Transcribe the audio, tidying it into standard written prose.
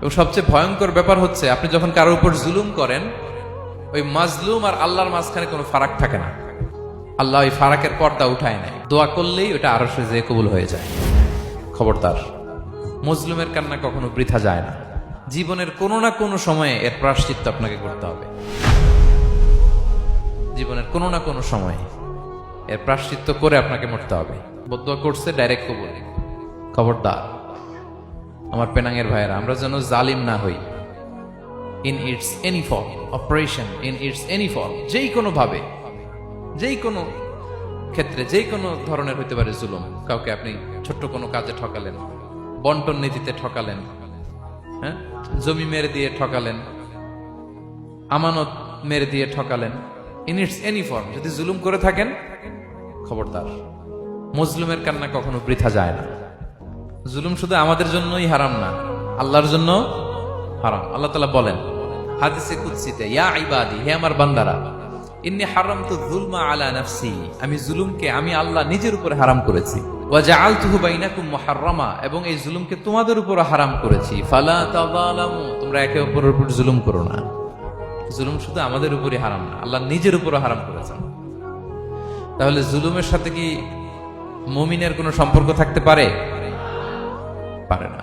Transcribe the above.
এবং সবচেয়ে ভয়ঙ্কর ব্যাপার হচ্ছে আপনি যখন কারোর উপর জুলুম করেন, ওই মাজলুম আর আল্লাহর মাঝখানে কোনো ফারাক থাকে না। আল্লাহ ওই ফারাকের পর্দা উঠায় নেয়, দোয়া করলেই ওটা আরশে যেয়ে কবুল হয়ে যায়। খবরদার, মজলুমের কান্না কখনো বৃথা যায় না। জীবনের কোনো না কোনো সময়ে এর প্রায়শ্চিত্ত আপনাকে করতে হবে। জীবনের কোনো না কোনো সময়ে এর প্রায়শ্চিত্ত করে আপনাকে মরতে হবে। বদদোয়া করছে, ডাইরেক্ট কবুল। খবরদার আমার পেনাঙ্গের ভাইয়েরা, আমরা যেন জালিম না হই। In it's any form, operation in it's any form, যেই কোনো ভাবে, যেই কোনো ক্ষেত্রে, যেই কোনো ধরনের হইতে পারে জুলুম। কাউকে আপনি ছোট্ট কোনো কাজে ঠকালেন, বন্টন নীতিতে ঠকালেন, হ্যাঁ, জমি মেরে দিয়ে ঠকালেন, আমানত মেরে দিয়ে ঠকালেন, ইন ইটস এনি ফর্ম যদি জুলুম করে থাকেন, খবরদার, মজলুমের কান্না কখনো বৃথা যায় না। জুলুম শুধু আমাদের জন্যই হারাম না, আল্লাহর জন্য হারাম। আল্লাহ তাআলা বলেন হাদিসে কুদসিতে, ইয়া ইবাদি, হে আমার বান্দারা, ইন্নী হারামতু যুলমা আলা নাফসি, আমি জুলুমকে আমি আল্লাহ নিজের উপরে হারাম করেছি। ওয়া জাআলতুহু বাইনাকুম মুহাররামা, এবং এই জুলুমকে তোমাদের উপর হারাম করেছি। ফালা তাযালামু, তোমরা একে অপরের উপর জুলুম করো না। জুলুম শুধু আমাদের উপরই হারাম না, আল্লাহ নিজের উপরও হারাম করেছেন। তাহলে জুলুমের সাথে কি মুমিনের কোনো সম্পর্ক থাকতে পারে? পারে না।